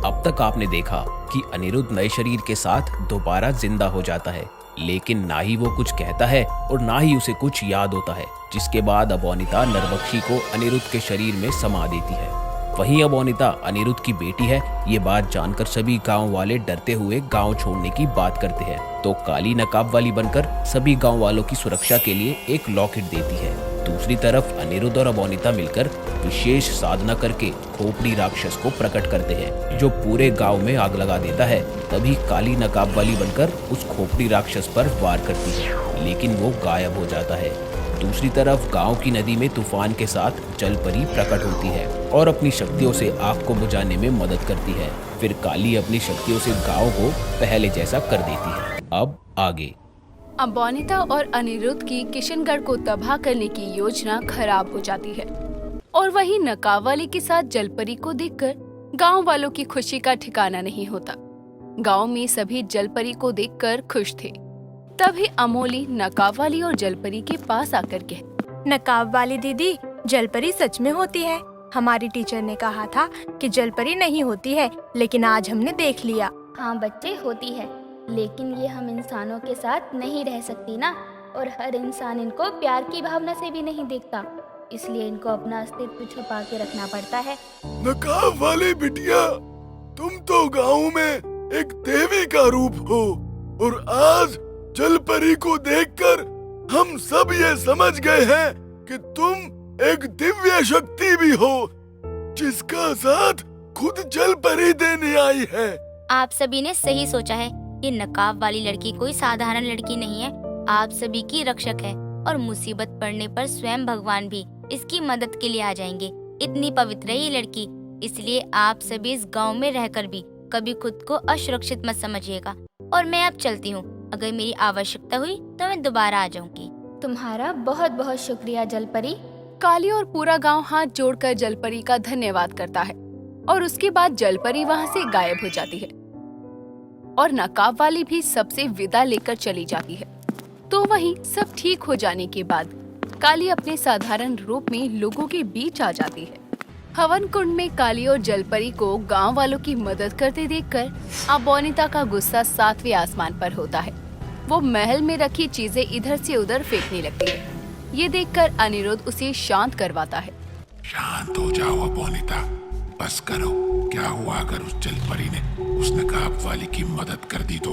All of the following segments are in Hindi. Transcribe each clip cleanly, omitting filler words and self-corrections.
अब तक आपने देखा कि अनिरुद्ध नए शरीर के साथ दोबारा जिंदा हो जाता है, लेकिन ना ही वो कुछ कहता है और ना ही उसे कुछ याद होता है, जिसके बाद अबोनिता नरभक्षी को अनिरुद्ध के शरीर में समा देती है। वहीं अबोनिता अनिरुद्ध की बेटी है। ये बात जानकर सभी गांव वाले डरते हुए गांव छोड़ने की बात करते हैं, तो काली नकाब वाली बनकर सभी गांव वालों की सुरक्षा के लिए एक लॉकेट देती है। दूसरी तरफ अनिरुद्ध और अबोनिता मिलकर विशेष साधना करके खोपड़ी राक्षस को प्रकट करते हैं, जो पूरे गांव में आग लगा देता है। तभी काली नकाब वाली बनकर उस खोपड़ी राक्षस पर वार करती है, लेकिन वो गायब हो जाता है। दूसरी तरफ गांव की नदी में तूफान के साथ जलपरी प्रकट होती है और अपनी शक्तियों से आग को बुझाने में मदद करती है। फिर काली अपनी शक्तियों से गांव को पहले जैसा कर देती है। अब आगे। अबोनिता और अनिरुद्ध की किशनगढ़ को तबाह करने की योजना खराब हो जाती है और वही नकाब वाले के साथ जलपरी को देखकर गांव वालों की खुशी का ठिकाना नहीं होता। गांव में सभी जलपरी को देखकर खुश थे। तभी अमोली नकाब वाली और जलपरी के पास आकर कहे, नकाब वाली दीदी, जलपरी सच में होती है। हमारी टीचर ने कहा था कि जलपरी नहीं होती है, लेकिन आज हमने देख लिया। हाँ बच्चे, होती है, लेकिन ये हम इंसानों के साथ नहीं रह सकती ना, और हर इंसान इनको प्यार की भावना से भी नहीं देखता, इसलिए इनको अपना अस्तित्व छुपा के रखना पड़ता है। नकाब वाली बिटिया, तुम तो गांव में एक देवी का रूप हो, और आज जलपरी को देखकर हम सब ये समझ गए हैं कि तुम एक दिव्य शक्ति भी हो, जिसका साथ खुद जलपरी देने आई है। आप सभी ने सही सोचा है। ये नकाब वाली लड़की कोई साधारण लड़की नहीं है, आप सभी की रक्षक है, और मुसीबत पड़ने पर स्वयं भगवान भी इसकी मदद के लिए आ जाएंगे। इतनी पवित्र है ये लड़की, इसलिए आप सभी इस गांव में रहकर भी कभी खुद को असुरक्षित मत समझिएगा। और मैं अब चलती हूँ, अगर मेरी आवश्यकता हुई तो मैं दोबारा आ जाऊंगी। तुम्हारा बहुत बहुत शुक्रिया जलपरी। काली और पूरा गांव हाथ जोड़कर जलपरी का धन्यवाद करता है और उसके बाद जलपरी वहां से गायब हो जाती है और नकाब वाली भी सबसे विदा लेकर चली जाती है। तो वहीं सब ठीक हो जाने के बाद काली अपने साधारण रूप में लोगों के बीच आ जाती है। हवन कुंड में काली और जलपरी को गांव वालों की मदद करते देखकर अबोनिता का गुस्सा 7वें आसमान पर होता है। वो महल में रखी चीजें इधर से उधर फेंकने लगती है। ये देखकर अनिरुद्ध उसे शांत करवाता है। शांत हो जाओ अबोनिता, बस करो। क्या हुआ अगर उस जलपरी ने उस नकाब वाली की मदद कर दी तो?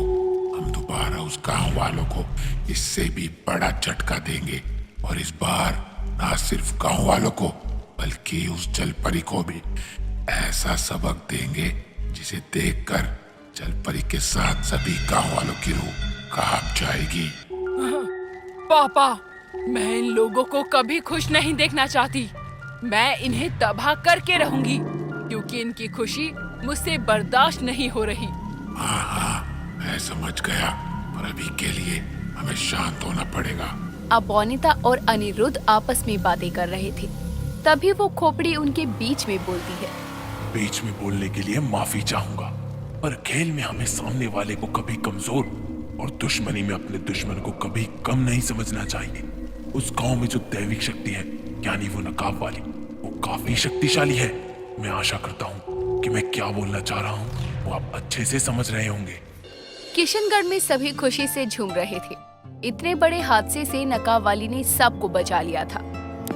हम दोबारा उस गांव वालों को इससे भी बड़ा झटका देंगे, और इस बार ना सिर्फ गांव वालों को बल्कि उस जलपरी को भी ऐसा सबक देंगे जिसे देखकर जलपरी के साथ सभी गांव वालों की रूह कांप जाएगी। पापा, मैं इन लोगों को कभी खुश नहीं देखना चाहती। मैं इन्हें तबाह करके रहूंगी, क्योंकि इनकी खुशी मुझसे बर्दाश्त नहीं हो रही। हाँ, मैं समझ गया, पर अभी के लिए हमें शांत होना पड़ेगा। अबोनिता और अनिरुद्ध आपस में बातें कर रहे थे। तभी वो खोपड़ी उनके बीच में बोलती है। बीच में बोलने के लिए माफी चाहूंगा, पर खेल में हमें सामने वाले को कभी कमजोर और दुश्मनी में अपने दुश्मन को कभी कम नहीं समझना चाहिए। उस गांव में जो दैविक शक्ति है, यानी वो नकाब वाली, वो काफी शक्तिशाली है। मैं आशा करता हूँ कि मैं क्या बोलना चाह रहा हूँ वो आप अच्छे से समझ रहे होंगे। किशनगढ़ में सभी खुशी से झूम रहे थे। इतने बड़े हादसे से नकाब वाली ने सबको बचा लिया था।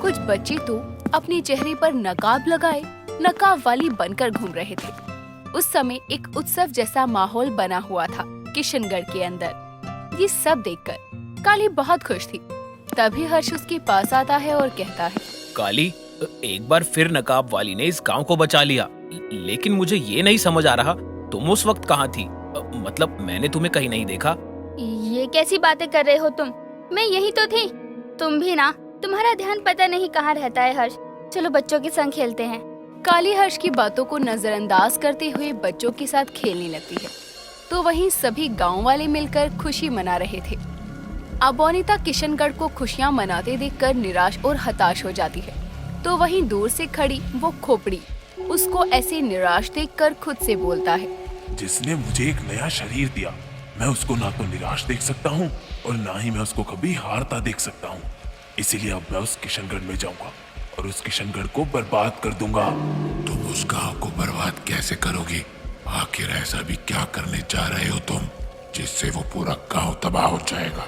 कुछ बच्चे तो अपने चेहरे पर नकाब लगाए नकाब वाली बनकर घूम रहे थे। उस समय एक उत्सव जैसा माहौल बना हुआ था किशनगढ़ के अंदर। ये सब देखकर काली बहुत खुश थी। तभी हर्ष उसके पास आता है और कहता है, काली, एक बार फिर नकाब वाली ने इस गांव को बचा लिया, लेकिन मुझे ये नहीं समझ आ रहा तुम उस वक्त कहाँ थी? मतलब मैंने तुम्हें कहीं नहीं देखा। ये कैसी बातें कर रहे हो तुम? मैं यही तो थी। तुम भी ना, तुम्हारा ध्यान पता नहीं कहाँ रहता है हर्ष। चलो बच्चों के संग खेलते हैं। काली हर्ष की बातों को नजरअंदाज करते हुए बच्चों के साथ खेलने लगती है। तो वहीं सभी गांव वाले मिलकर खुशी मना रहे थे। अबोनिता किशनगढ़ को खुशियां मनाते देखकर निराश और हताश हो जाती है। तो वहीं दूर से खड़ी वो खोपड़ी उसको ऐसे निराश देखकर खुद से बोलता है, जिसने मुझे एक नया शरीर दिया, मैं उसको ना तो निराश देख सकता हूँ और ना ही मैं उसको कभी हारता देख सकता हूँ। इसीलिए अब मैं उस किशनगढ़ में जाऊंगा और उस किशनगढ़ को बर्बाद कर दूंगा। तुम उस गांव को बर्बाद कैसे करोगे? आखिर ऐसा भी क्या करने जा रहे हो तुम जिससे वो पूरा गांव तबाह हो जाएगा?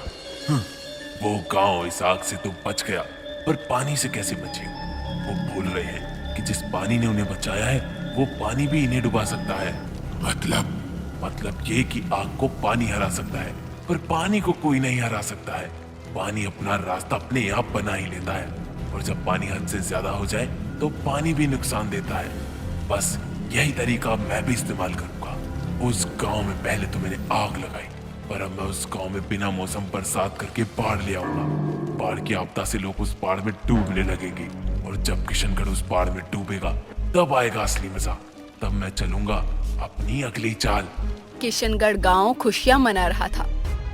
वो गांव इस आग से तो बच गया, पर पानी से कैसे बचे? वो भूल रहे हैं कि जिस पानी ने उन्हें बचाया है वो पानी भी इन्हें डुबा सकता है। मतलब ये कि आग को पानी हरा सकता है, पर पानी को कोई नहीं हरा सकता है। पानी अपना रास्ता अपने आप बना ही लेता है, और जब पानी हद से ज्यादा हो जाए तो पानी भी नुकसान देता है। बस यही तरीका मैं भी इस्तेमाल करूंगा। उस गांव में पहले तो मैंने आग लगाई, पर अब मैं उस गांव में बिना मौसम बरसात करके बाढ़ ले आऊंगा। बाढ़ की आपदा से लोग उस बाढ़ में डूबने लगेंगे, और जब किशनगढ़ उस बाढ़ में डूबेगा तब आएगा असली मजा। तब मैं चलूंगा अपनी अगली चाल। किशनगढ़ गांव खुशियां मना रहा था,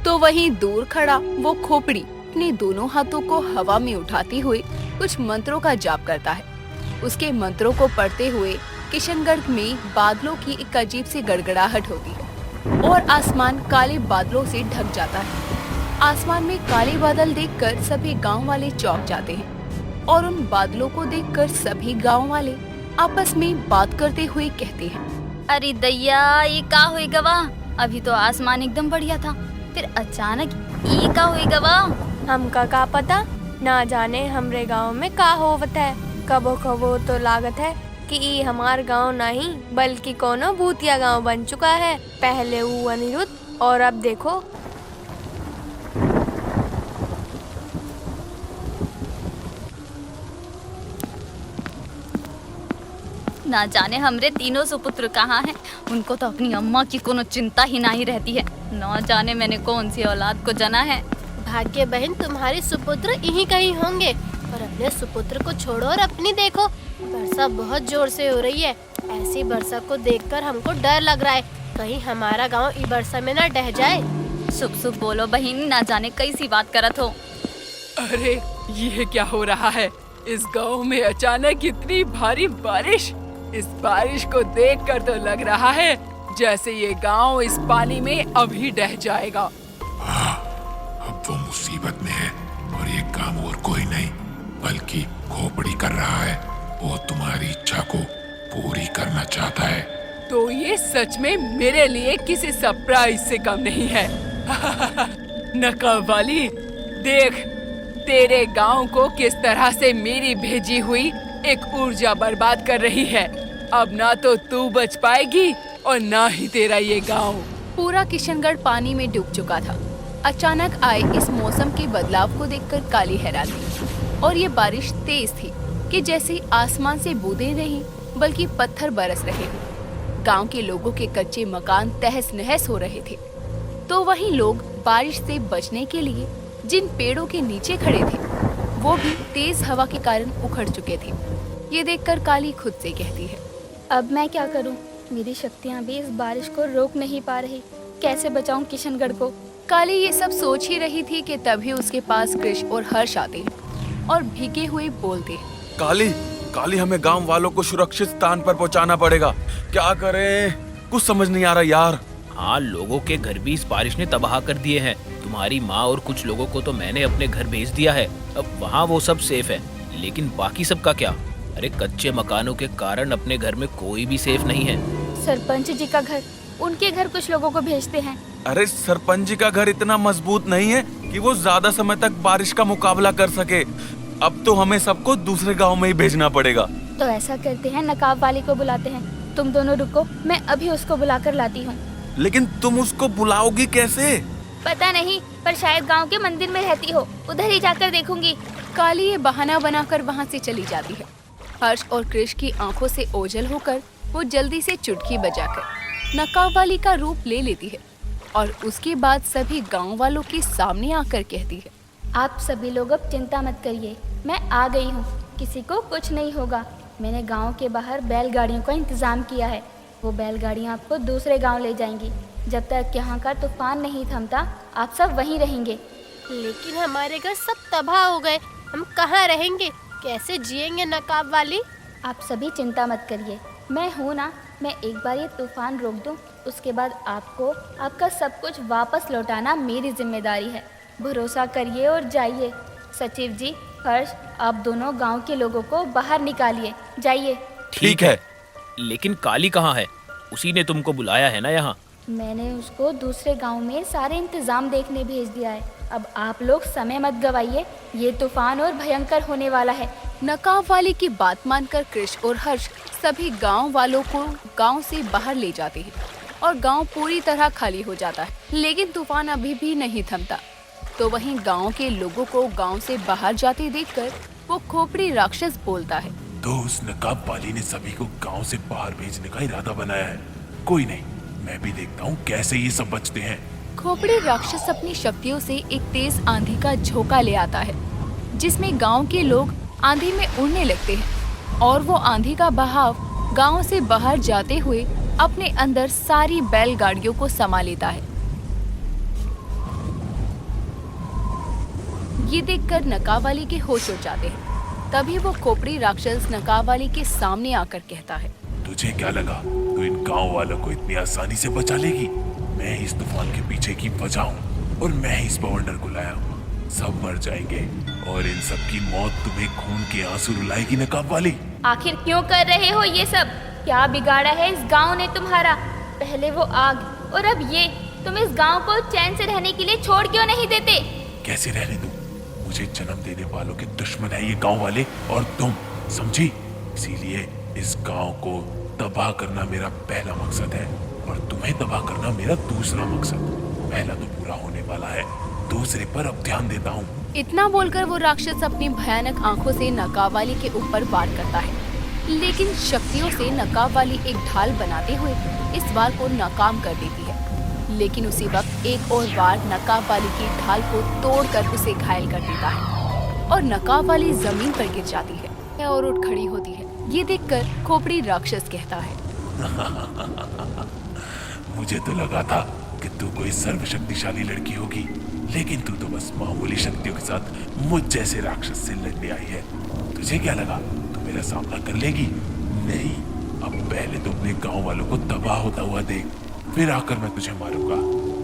तो वहीं दूर खड़ा वो खोपड़ी अपने दोनों हाथों को हवा में उठाते हुए कुछ मंत्रों का जाप करता है। उसके मंत्रों को पढ़ते हुए किशनगढ़ में बादलों की एक अजीब सी गड़गड़ाहट होती है और आसमान काले बादलों से ढक जाता है। आसमान में काले बादल देखकर सभी गांव वाले चौंक जाते हैं और उन बादलों को देखकर सभी गांव वाले आपस में बात करते हुए कहते हैं, अरे दैया, ये का होएगा वा? अभी तो आसमान एकदम बढ़िया था, फिर अचानक ये का होएगा वा? हमका का पता, ना जाने हमरे गांव में का होवत है। कबो कबो तो लागत है कि ई हमार गांव नहीं बल्कि कोनो भूतिया गांव बन चुका है। पहले वो अनिरुद्ध और अब देखो। ना जाने हमरे तीनों सुपुत्र कहाँ हैं। उनको तो अपनी अम्मा की कोनो चिंता ही नहीं रहती है। ना जाने मैंने कौन सी औलाद को जना है। भाग्य बहन, तुम्हारे सुपुत्र यहीं कहीं होंगे। और अपने सुपुत्र को छोड़ो और अपनी देखो, वर्षा बहुत जोर से हो रही है। ऐसी वर्षा को देखकर हमको डर लग रहा है, कहीं हमारा गांव इस वर्षा में न ढह जाए। शुभ शुभ बोलो बहन, ना जाने कैसी बात करत हो। अरे ये क्या हो रहा है? इस गांव में अचानक इतनी भारी बारिश। इस बारिश को देखकर तो लग रहा है जैसे ये गांव इस पानी में अभी ढह जाएगा। अब वो मुसीबत में है और ये काम और कोई नहीं बल्कि खोपड़ी कर रहा है। वो तुम्हारी इच्छा को पूरी करना चाहता है। तो ये सच में मेरे लिए किसी सरप्राइज से कम नहीं है। नकाब वाली, देख तेरे गांव को किस तरह से मेरी भेजी हुई एक ऊर्जा बर्बाद कर रही है। अब ना तो तू बच पाएगी और ना ही तेरा ये गांव। पूरा किशनगढ़ पानी में डूब चुका था। अचानक आए इस मौसम के बदलाव को देखकर काली हैरान थी और ये बारिश तेज थी कि जैसे आसमान से बूंदें नहीं बल्कि पत्थर बरस रहे थे। गांव के लोगों के कच्चे मकान तहस नहस हो रहे थे, तो वहीं लोग बारिश से बचने के लिए जिन पेड़ों के नीचे खड़े थे वो भी तेज हवा के कारण उखड़ चुके थे। ये देखकर काली खुद से कहती है, अब मैं क्या करूं? मेरी शक्तियां भी इस बारिश को रोक नहीं पा रही। कैसे बचाऊं किशनगढ़ को? काली ये सब सोच ही रही थी कि तभी उसके पास कृष और हर्ष आते हैं और भीगे हुए बोलते हैं, काली हमें गांव वालों को सुरक्षित स्थान पर पहुंचाना पड़ेगा। क्या करें, कुछ समझ नहीं आ रहा यार। हाँ, लोगों के घर भी इस बारिश ने तबाह कर दिए हैं। तुम्हारी माँ और कुछ लोगों को तो मैंने अपने घर भेज दिया है। अब वहाँ वो सब सेफ है, लेकिन बाकी सब का क्या? अरे कच्चे मकानों के कारण अपने घर में कोई भी सेफ नहीं है। सरपंच जी का घर, उनके घर कुछ लोगों को भेजते हैं। अरे सरपंच जी का घर इतना मजबूत नहीं है कि वो ज्यादा समय तक बारिश का मुकाबला कर सके। अब तो हमें सबको दूसरे गांव में ही भेजना पड़ेगा। तो ऐसा करते हैं, नकाब वाली को बुलाते हैं। तुम दोनों रुको, मैं अभी उसको बुलाकर लाती हूँ। लेकिन तुम उसको बुलाओगी कैसे? पता नहीं, पर शायद गांव के मंदिर में रहती हो, उधर ही जाकर देखूंगी। काली ये बहाना बनाकर वहाँ से चली जाती है। हर्ष और कृष की आंखों से ओझल होकर वो जल्दी से चुटकी बजाकर नकाब वाली का रूप ले लेती है और उसके बाद सभी गांव वालों के सामने आकर कहती है, आप सभी लोग अब चिंता मत करिए, मैं आ गई हूँ। किसी को कुछ नहीं होगा। मैंने गांव के बाहर बैलगाड़ियों का इंतजाम किया है। वो बैलगाड़ियाँ आपको दूसरे गांव ले जाएंगी। जब तक यहाँ का तूफान नहीं थमता आप सब वहीं रहेंगे। लेकिन हमारे घर सब तबाह हो गए, हम कहाँ रहेंगे? कैसे जिएंगे नकाब वाली? आप सभी चिंता मत करिए, मैं हूँ ना। मैं एक बार ये तूफान रोक दूँ, उसके बाद आपको आपका सब कुछ वापस लौटाना मेरी जिम्मेदारी है। भरोसा करिए और जाइए। सचिव जी, हर्ष, आप दोनों गांव के लोगों को बाहर निकालिए। जाइए। ठीक है, लेकिन काली कहाँ है? उसी ने तुमको बुलाया है ना यहाँ। मैंने उसको दूसरे गांव में सारे इंतजाम देखने भेज दिया है। अब आप लोग समय मत गवाइए, ये तूफान और भयंकर होने वाला है। नकाब वाले की बात मानकर कृष और हर्ष सभी गांव वालों को गांव से बाहर ले जाते हैं और गांव पूरी तरह खाली हो जाता है। लेकिन तूफान अभी भी नहीं थमता। तो वहीं गांव के लोगों को गांव से बाहर जाते देखकर वो खोपड़ी राक्षस बोलता है, तो उस नकाब वाली ने सभी को गांव से बाहर भेजने का इरादा बनाया है। कोई नहीं, मैं भी देखता हूँ कैसे ये सब बचते हैं। खोपड़ी राक्षस अपनी शक्तियों से एक तेज आंधी का झोंका ले आता है, जिसमें गांव के लोग आंधी में उड़ने लगते हैं और वो आंधी का बहाव गांव से बाहर जाते हुए अपने अंदर सारी बैलगाड़ियों को समा लेता है। ये देखकर नकाबवाली के होश उड़ जाते हैं। तभी वो खोपड़ी राक्षस नकाबवाली के सामने आकर कहता है, तुझे क्या लगा तू इन गांव वालों को इतनी आसानी से बचा लेगी? मैं इस तूफान के पीछे की वजह हूँ और मैं ही इस बवंडर को लाया हूँ। सब मर जाएंगे और इन सब की मौत तुम्हें खून के आंसू रुलाएगी नकाब वाली। आखिर क्यों कर रहे हो ये सब? क्या बिगाड़ा है इस गांव ने तुम्हारा? पहले वो आग और अब ये। तुम इस गांव को चैन से रहने के लिए छोड़ क्यों नहीं देते? कैसे रहने दूं? मुझे जन्म देने वालों के दुश्मन है ये गांव वाले और तुम, समझी? इसीलिए इस गांव को तबाह करना मेरा पहला मकसद है और तुम्हें तबाह करना मेरा दूसरा मकसद। पहला तो पूरा होने वाला है, दूसरे पर अब ध्यान देता हूँ। इतना बोलकर वो राक्षस अपनी भयानक आंखों से नकाबवाली के ऊपर वार करता है, लेकिन शक्तियों से नकाबवाली एक ढाल बनाते हुए इस वार को नाकाम कर देती है। लेकिन उसी वक्त एक और वार नकाबवाली की ढाल को तोड़कर उसे घायल कर देता है और नकाबवाली जमीन पर गिर जाती है और उठ खड़ी होती है। ये देखकर खोपड़ी राक्षस कहता है, मुझे तो लगा था कि तू कोई सर्वशक्तिशाली लड़की होगी, लेकिन तू तो बस मामूली शक्तियों के साथ मुझ जैसे राक्षस से लड़ने आई है। तुझे क्या लगा तू मेरा सामना कर लेगी? नहीं, अब पहले तो अपने गांव वालों को तबाह होता हुआ देख, फिर आकर मैं तुझे मारूंगा।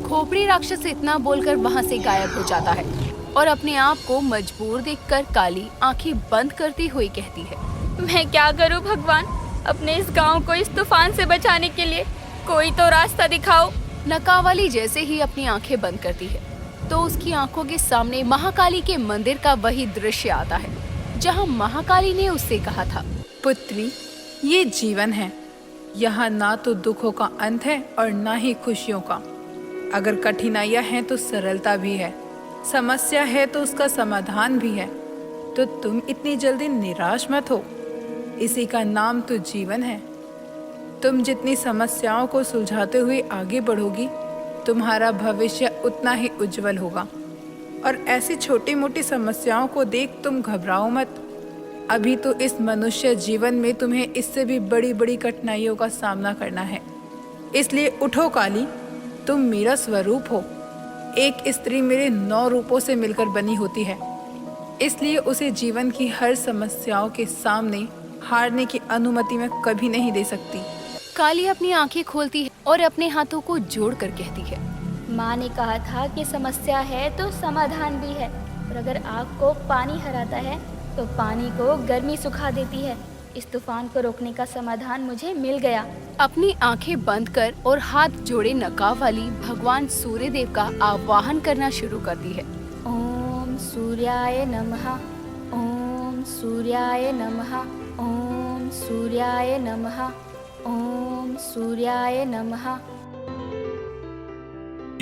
खोपड़ी राक्षस इतना बोलकर वहाँ से गायब हो जाता है और अपने आप को मजबूर देखकर काली आंखें बंद करती हुई कहती है, मैं क्या करूं भगवान? अपने इस गांव को इस तूफान से बचाने के लिए कोई तो रास्ता दिखाओ। नकाबवाली जैसे ही अपनी आंखें बंद करती है तो उसकी आंखों के सामने महाकाली के मंदिर का वही दृश्य आता है, जहां महाकाली ने उससे कहा था, पुत्री, ये जीवन है। यहाँ ना तो दुखों का अंत है और ना ही खुशियों का। अगर कठिनाइयाँ हैं तो सरलता भी है, समस्या है तो उसका समाधान भी है। तो तुम इतनी जल्दी निराश मत हो, इसी का नाम तो जीवन है। तुम जितनी समस्याओं को सुलझाते हुए आगे बढ़ोगी, तुम्हारा भविष्य उतना ही उज्जवल होगा। और ऐसी छोटी मोटी समस्याओं को देख तुम घबराओ मत। अभी तो इस मनुष्य जीवन में तुम्हें इससे भी बड़ी बड़ी कठिनाइयों का सामना करना है। इसलिए उठो काली, तुम मेरा स्वरूप हो। एक स्त्री मेरे 9 रूपों से मिलकर बनी होती है, इसलिए उसे जीवन की हर समस्याओं के सामने हारने की अनुमति मैं कभी नहीं दे सकती। काली अपनी आंखें खोलती है और अपने हाथों को जोड़कर कहती है, माँ ने कहा था कि समस्या है तो समाधान भी है, और अगर आग को पानी हराता है तो पानी को गर्मी सुखा देती है। इस तूफान को रोकने का समाधान मुझे मिल गया। अपनी आंखें बंद कर और हाथ जोड़े नकाबवाली भगवान सूर्यदेव का आवाहन करना शुरू करती है। ओम सूर्याय नमः, ओम सूर्याय नमः, ओम सूर्याय नमः, ओम सूर्याय नमः।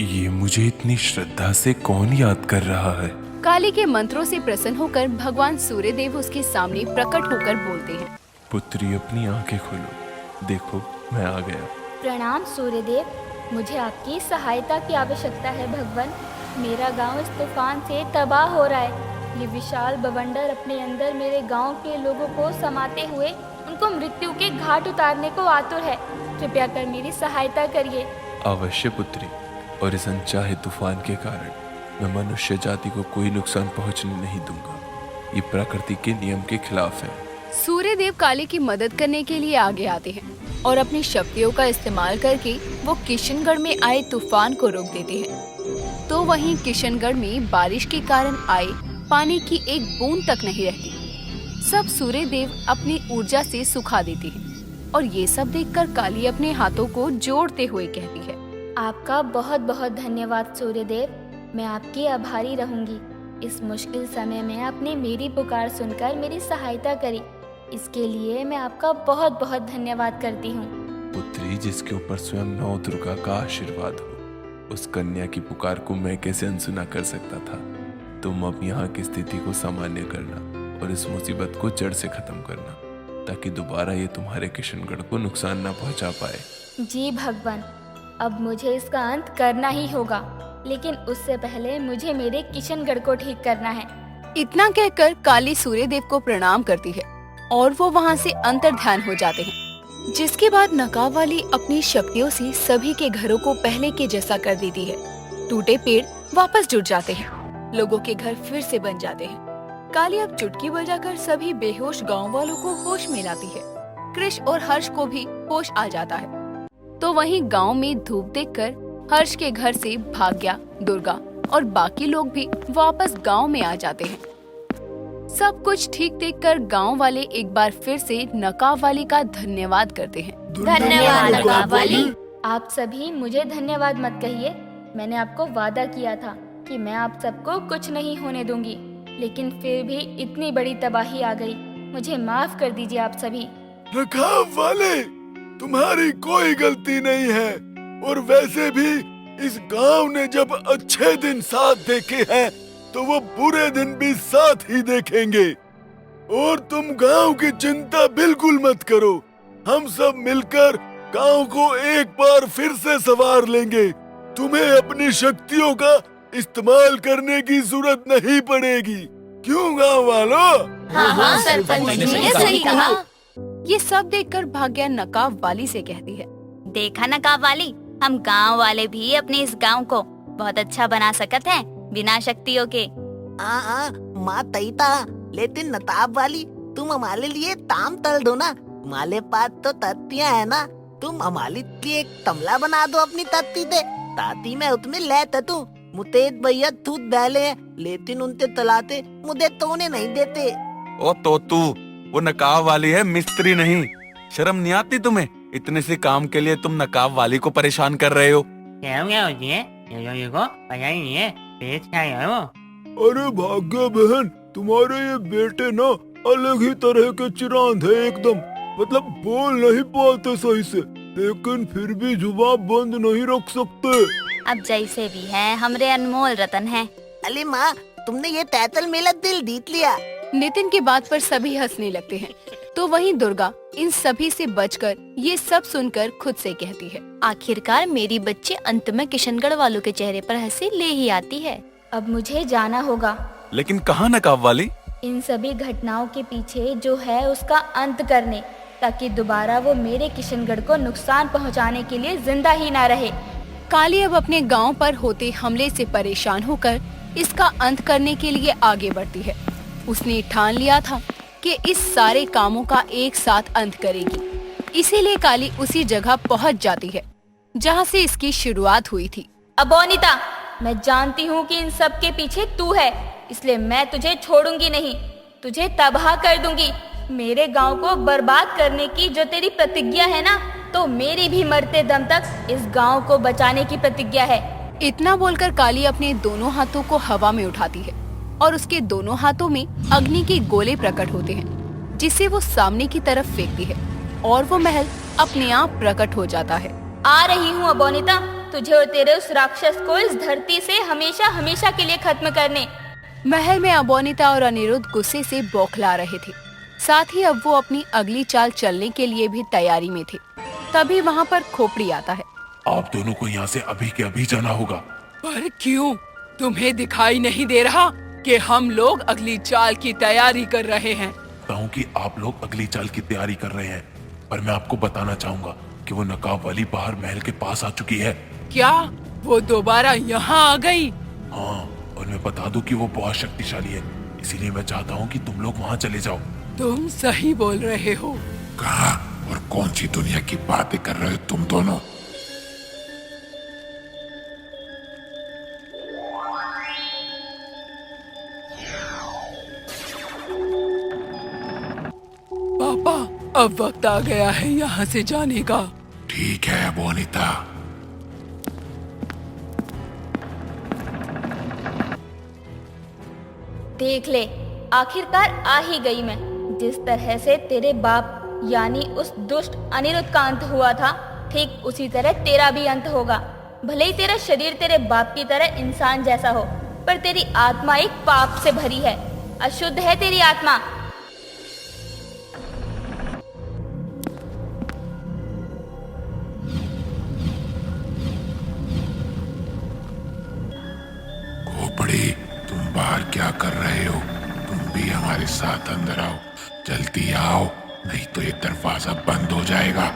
ये मुझे इतनी श्रद्धा से कौन याद कर रहा है? काली के मंत्रों से प्रसन्न होकर भगवान सूर्यदेव उसके सामने प्रकट होकर बोलते हैं, पुत्री अपनी आंखें खोलो, देखो मैं आ गया। प्रणाम सूर्यदेव, मुझे आपकी सहायता की आवश्यकता है भगवान। मेरा गांव इस तूफान से तबाह हो रहा है। ये विशाल बवंडर अपने अंदर मेरे गांव के लोगों को समाते हुए उनको मृत्यु के घाट उतारने को आतुर है। कृपया कर मेरी सहायता करिए। अवश्य पुत्री, और इस अनचाहे तूफान के कारण मैं मनुष्य जाति को कोई नुकसान पहुंचने नहीं दूंगा। ये प्रकृति के नियम के खिलाफ है। सूर्यदेव काली की मदद करने के लिए आगे आते हैं और अपनी शक्तियों का इस्तेमाल करके वो किशनगढ़ में आए तूफान को रोक देते हैं। तो वहीं किशनगढ़ में बारिश के कारण आए पानी की एक बूंद तक नहीं रहती। सब सूर्यदेव अपनी ऊर्जा से सुखा देते हैं। और ये सब देखकर काली अपने हाथों को जोड़ते हुए कहती है, आपका बहुत बहुत धन्यवाद सूर्यदेव। मैं आपकी आभारी रहूंगी। इस मुश्किल समय में आपने मेरी पुकार सुनकर मेरी सहायता करी। इसके लिए मैं आपका बहुत बहुत धन्यवाद करती हूँ। पुत्री जिसके ऊपर स्वयं नौ दुर्गा का आशीर्वाद हो, उस कन्या की पुकार को मैं कैसे अनसुना कर सकता था। तुम अब यहाँ की स्थिति को सामान्य करना और इस मुसीबत को जड़ से खत्म करना, ताकि दोबारा ये तुम्हारे किशनगढ़ को नुकसान न पहुँचा पाए। जी भगवान, अब मुझे इसका अंत करना ही होगा, लेकिन उससे पहले मुझे मेरे किशनगढ़ को ठीक करना है। इतना कहकर काली सूर्यदेव को प्रणाम करती है और वो वहाँ से अंतर्ध्यान हो जाते हैं। जिसके बाद नकाब वाली अपनी शक्तियों से सभी के घरों को पहले के जैसा कर देती है। टूटे पेड़ वापस जुट जाते हैं, लोगों के घर फिर से बन जाते हैं। काली अब चुटकी बजाकर सभी बेहोश गांव वालों को होश में लाती है। कृष और हर्ष को भी होश आ जाता है। तो वहीं गांव में धूप देखकर हर्ष के घर से भाग्या, दुर्गा और बाकी लोग भी वापस गांव में आ जाते हैं। सब कुछ ठीक देखकर गांव वाले एक बार फिर से नकाब वाली का धन्यवाद करते हैं। धन्यवाद नकाब वाली। आप सभी मुझे धन्यवाद मत कहिए। मैंने आपको वादा किया था कि मैं आप सबको कुछ नहीं होने दूंगी, लेकिन फिर भी इतनी बड़ी तबाही आ गई। मुझे माफ कर दीजिए आप सभी। नकाब वाले, तुम्हारी कोई गलती नहीं है, और वैसे भी इस गांव ने जब अच्छे दिन साथ देखे हैं तो वो बुरे दिन भी साथ ही देखेंगे। और तुम गांव की चिंता बिल्कुल मत करो, हम सब मिलकर गांव को एक बार फिर से संवार लेंगे। तुम्हें अपनी शक्तियों का इस्तेमाल करने की जरूरत नहीं पड़ेगी। क्यों गांव वालों? हाँ, सरपंच जी ने सही कहा। ये सब देखकर भाग्या नकाब वाली से कहती है, देखा नकाब वाली, हम गांव वाले भी अपने इस गांव को बहुत अच्छा बना सकत हैं बिना शक्तियों के। माँ तईता, लेकिन नताब वाली तुम हमारे लिए ताम तल दो ना। हमारे पास तो तत्तियाँ है ना, तुम हमारे लिए एक तमला बना दो अपनी तत्ती दे, ताती में उसमें ले तू मुतेद भैया दूध डाले, लेकिन उनते तलाते मुझे तोने नहीं देते। ओ तो तू वो नकाब वाली है, मिस्त्री नहीं। शर्म नहीं आती तुम्हें? इतने से काम के लिए तुम नकाब वाली को परेशान कर रहे हो। क्या होती है? ये को पता ही नहीं है, पेट क्या है वो? अरे भाग्य बहन, तुम्हारे ये बेटे ना अलग ही तरह के चिरांद है एकदम। मतलब बोल नहीं पाते सही से, लेकिन फिर भी जुबान बंद नहीं रख सकते। अब जैसे भी है हमरे अनमोल रतन है। अली माँ, तुमने ये तैतल मेरा दिल जीत लिया। नितिन की बात पर सभी हंसने लगते हैं। तो वहीं दुर्गा इन सभी से बचकर ये सब सुनकर खुद से कहती है, आखिरकार मेरी बच्ची अंत में किशनगढ़ वालों के चेहरे पर हंसी ले ही आती है। अब मुझे जाना होगा। लेकिन कहाँ नकाब वाली? इन सभी घटनाओं के पीछे जो है उसका अंत करने, ताकि दोबारा वो मेरे किशनगढ़ को नुकसान पहुंचाने के लिए जिंदा ही ना रहे। काली अब अपने गांव पर होते हमले से परेशान होकर इसका अंत करने के लिए आगे बढ़ती है। उसने ठान लिया था कि इस सारे कामों का एक साथ अंत करेगी। इसीलिए काली उसी जगह पहुंच जाती है जहां से इसकी शुरुआत हुई थी। अबोनिता, मैं जानती हूँ कि इन सब के पीछे तू है, इसलिए मैं तुझे छोड़ूंगी नहीं, तुझे तबाह कर दूंगी। मेरे गांव को बर्बाद करने की जो तेरी प्रतिज्ञा है ना, तो मेरी भी मरते दम तक इस गांव को बचाने की प्रतिज्ञा है। इतना बोलकर काली अपने दोनों हाथों को हवा में उठाती है और उसके दोनों हाथों में अग्नि के गोले प्रकट होते हैं, जिसे वो सामने की तरफ फेंकती है और वो महल अपने आप प्रकट हो जाता है। आ रही हूँ अबोनिता, तुझे और तेरे उस राक्षस को इस धरती से हमेशा हमेशा के लिए खत्म करने। महल में अबोनिता और अनिरुद्ध गुस्से से बौखला रहे थे। साथ ही अब वो अपनी अगली चाल चलने के लिए भी तैयारी में थे। तभी वहाँ पर खोपड़ी आता है। आप दोनों को यहाँ से अभी के अभी जाना होगा। पर क्यों? तुम्हें दिखाई नहीं दे रहा कि हम लोग अगली चाल की तैयारी कर रहे हैं? बताऊं कि आप लोग अगली चाल की तैयारी कर रहे हैं, पर मैं आपको बताना चाहूंगा कि वो नकाब वाली बाहर महल के पास आ चुकी है। क्या वो दोबारा यहाँ आ गई? हाँ, और मैं बता दूं कि वो बहुत शक्तिशाली है, इसीलिए मैं चाहता हूँ कि तुम लोग वहाँ चले जाओ। तुम सही बोल रहे हो। कहाँ और कौन सी दुनिया की बातें कर रहे हो तुम दोनों? पापा, अब वक्त आ गया है यहाँ से जाने का। ठीक है बोनीता। देख ले, आखिरकार आ ही गई मैं। जिस तरह से तेरे बाप यानी उस दुष्ट अनिरुद्ध का अंत हुआ था, ठीक उसी तरह तेरा भी अंत होगा। भले ही तेरा शरीर तेरे बाप की तरह इंसान जैसा हो, पर तेरी आत्मा एक पाप से भरी है। अशुद्ध है तेरी आत्मा। खोपड़ी, तुम बाहर क्या कर रहे हो? तुम भी हमारे साथ अंदर आओ, जल्दी आओ, नहीं तो ये दरवाजा बंद हो जाएगा।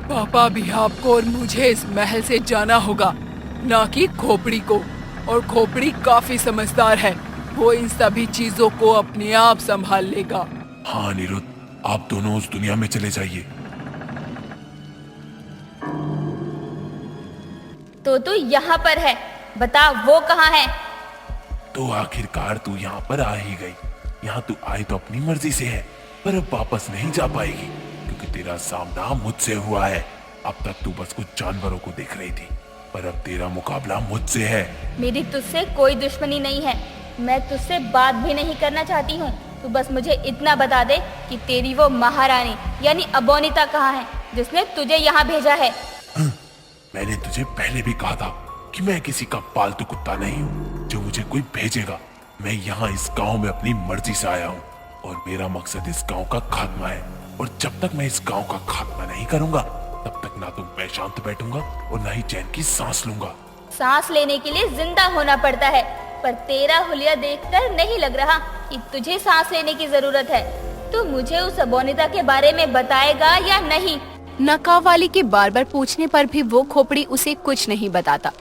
पापा भी आपको और मुझे इस महल से जाना होगा, ना कि खोपड़ी को। और खोपड़ी काफी समझदार है, वो इन सभी चीजों को अपने आप संभाल लेगा। हाँ अनिरुद्ध, आप दोनों उस दुनिया में चले जाइए। तो तू यहाँ पर है, बता वो कहाँ है? तो आखिरकार तू यहाँ पर आ ही गई। यहाँ तू आई तो अपनी मर्जी से है, पर अब वापस नहीं जा पाएगी, क्योंकि तेरा सामना मुझसे हुआ है। अब तक तू बस कुछ जानवरों को देख रही थी, पर अब तेरा मुकाबला मुझसे है। मेरी तुझसे कोई दुश्मनी नहीं है, मैं तुझसे बात भी नहीं करना चाहती हूँ। तू बस मुझे इतना बता दे कि तेरी वो महारानी यानी अबोनिता कहाँ है, जिसने तुझे यहाँ भेजा है। मैंने तुझे पहले भी कहा था कि मैं किसी का पालतू कुत्ता नहीं हूँ जो मुझे कोई भेजेगा। मैं यहाँ इस गांव में अपनी मर्जी से आया हूँ और मेरा मकसद इस गांव का खात्मा है। और जब तक मैं इस गांव का खात्मा नहीं करूंगा, तब तक ना तो मैं शांत बैठूंगा और ना ही चैन की सांस लूंगा। सांस लेने के लिए जिंदा होना पड़ता है, पर तेरा हुलिया देखकर नहीं लग रहा कि तुझे सांस लेने की जरूरत है। तू मुझे उस अबोनिता के बारे में बताएगा या नहीं? नकाब वाली के बार बार पूछने पर भी वो खोपड़ी उसे कुछ नहीं बताता,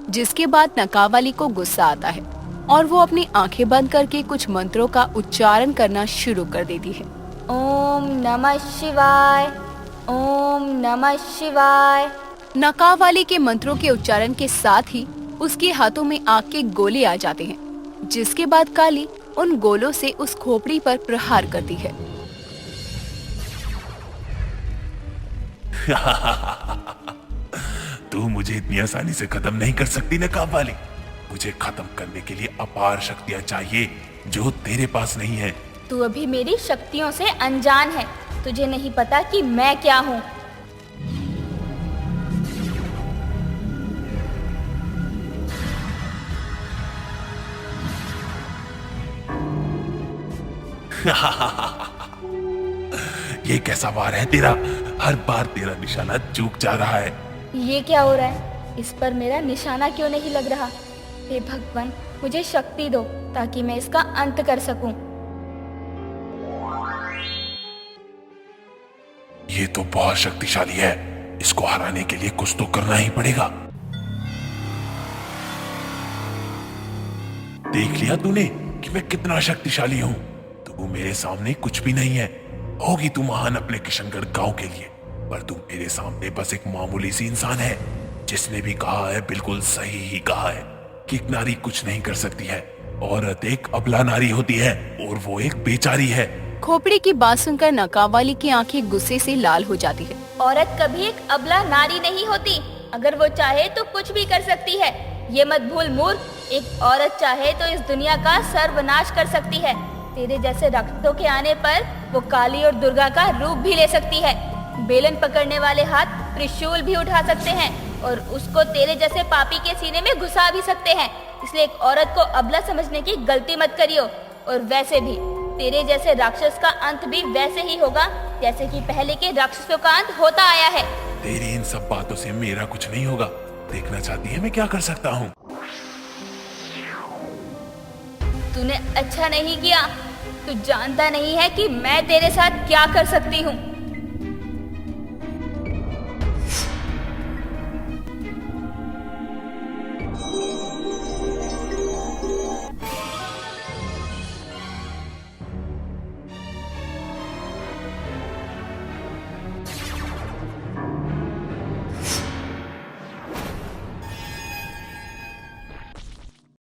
जिसके बाद नकाब वाली को गुस्सा आता है और वो अपनी आंखें बंद करके कुछ मंत्रों का उच्चारण करना शुरू कर देती है। ओम नमः शिवाय, ओम नमः शिवाय। नकाब वाली के मंत्रों के उच्चारण के साथ ही उसके हाथों में आग के गोले आ जाते हैं, जिसके बाद काली उन गोलों से उस खोपड़ी पर प्रहार करती है। तू मुझे इतनी आसानी से खत्म नहीं कर सकती नकाब वाली। मुझे खत्म करने के लिए अपार शक्तियां चाहिए जो तेरे पास नहीं है। तू अभी मेरी शक्तियों से अनजान है, तुझे नहीं पता कि मैं क्या हूँ। ये कैसा वार है तेरा? हर बार तेरा निशाना चूक जा रहा है। ये क्या हो रहा है? इस पर मेरा निशाना क्यों नहीं लग रहा? हे भगवान, मुझे शक्ति दो ताकि मैं इसका अंत कर सकूं। ये तो बहुत शक्तिशाली है, इसको हराने के लिए कुछ तो करना ही पड़ेगा। देख लिया तूने कि मैं कितना शक्तिशाली हूँ? तू मेरे सामने कुछ भी नहीं है। होगी तू महान अपने किशनगढ़ गांव के लिए, पर तू मेरे सामने बस एक मामूली सी इंसान है। जिसने भी कहा है बिल्कुल सही ही कहा है कि एक नारी कुछ नहीं कर सकती है। औरत एक अबला नारी होती है और वो एक बेचारी है। खोपड़ी की बात सुनकर नकाब वाली की आंखें गुस्से से लाल हो जाती है। औरत कभी एक अबला नारी नहीं होती। अगर वो चाहे तो कुछ भी कर सकती है। ये मत भूल मूर्ख, एक औरत चाहे तो इस दुनिया का सर्वनाश कर सकती है। तेरे जैसे राक्षसों के आने पर वो काली और दुर्गा का रूप भी ले सकती है। बेलन पकड़ने वाले हाथ त्रिशूल भी उठा सकते हैं और उसको तेरे जैसे पापी के सीने में घुसा भी सकते हैं। इसलिए एक औरत को अबला समझने की गलती मत करियो। और वैसे भी तेरे जैसे राक्षस का अंत भी वैसे ही होगा जैसे कि पहले के राक्षसों का अंत होता आया है। तेरी इन सब बातों से मेरा कुछ नहीं होगा। देखना चाहती है मैं क्या कर सकता हूँ? तूने अच्छा नहीं किया। तू जानता नहीं है कि मैं तेरे साथ क्या कर सकती हूँ।